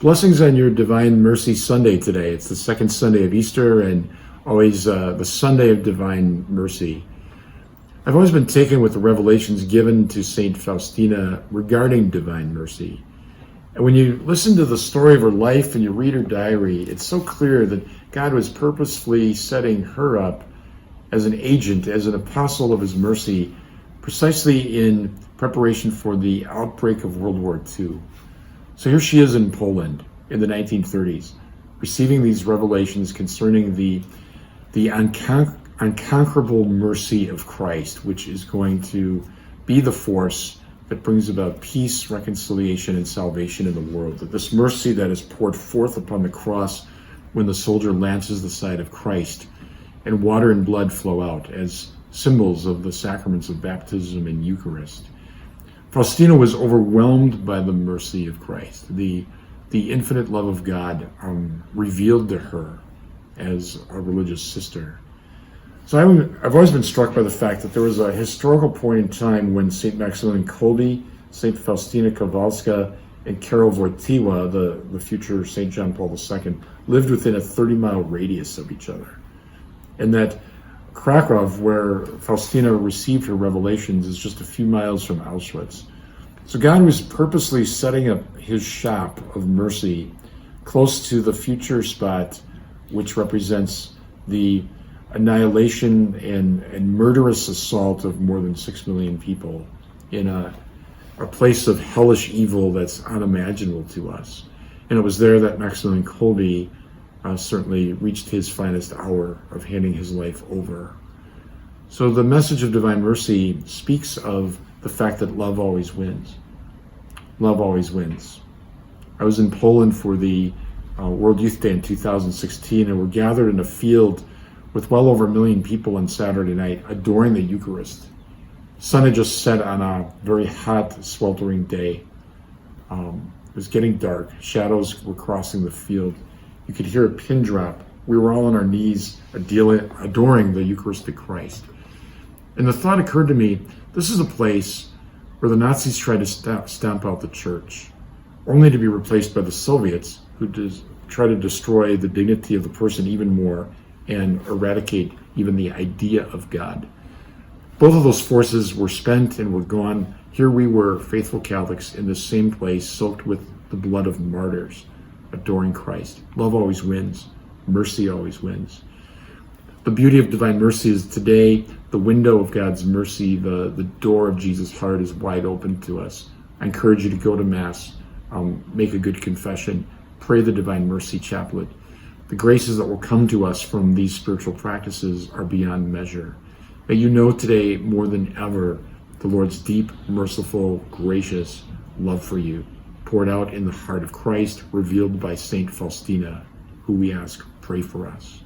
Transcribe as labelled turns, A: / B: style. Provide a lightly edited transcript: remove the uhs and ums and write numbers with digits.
A: Blessings on your Divine Mercy Sunday today. It's the second Sunday of Easter and always the Sunday of Divine Mercy. I've always been taken with the revelations given to Saint Faustina regarding Divine Mercy. And when you listen to the story of her life and you read her diary, it's so clear that God was purposefully setting her up as an agent, as an apostle of his mercy, precisely in preparation for the outbreak of World War II. So here she is in Poland in the 1930s, receiving these revelations concerning the unconquerable mercy of Christ, which is going to be the force that brings about peace, reconciliation, and salvation in the world. That this mercy that is poured forth upon the cross when the soldier lances the side of Christ, and water and blood flow out as symbols of the sacraments of baptism and Eucharist. Faustina was overwhelmed by the mercy of Christ, the infinite love of God revealed to her as a religious sister. So I've always been struck by the fact that there was a historical point in time when St. Maximilian Kolbe, St. Faustina Kowalska, and Karol Wojtyła, the future St. John Paul II, lived within a 30-mile radius of each other. And that Krakow, where Faustina received her revelations, is just a few miles from Auschwitz. So God was purposely setting up his shop of mercy close to the future spot, which represents the annihilation and murderous assault of more than 6 million people in a place of hellish evil that's unimaginable to us. And it was there that Maximilian Kolbe certainly reached his finest hour of handing his life over. So the message of Divine Mercy speaks of the fact that love always wins. Love always wins. I was in Poland for the World Youth Day in 2016, and we're gathered in a field with well over 1 million people on Saturday night adoring the Eucharist. The sun had just set on a very hot, sweltering day. It was getting dark. Shadows were crossing the field. You could hear a pin drop. We were all on our knees adoring the Eucharistic Christ. And the thought occurred to me, this is a place where the Nazis tried to stamp out the church, only to be replaced by the Soviets, who try to destroy the dignity of the person even more and eradicate even the idea of God. Both of those forces were spent and were gone. Here we were, faithful Catholics, in the same place, soaked with the blood of martyrs, adoring Christ. Love always wins. Mercy always wins. The beauty of Divine Mercy is today, the window of God's mercy, the door of Jesus' heart is wide open to us. I encourage you to go to Mass, make a good confession, pray the Divine Mercy Chaplet. The graces that will come to us from these spiritual practices are beyond measure. May you know today more than ever the Lord's deep, merciful, gracious love for you, poured out in the heart of Christ, revealed by Saint Faustina, who we ask, pray for us.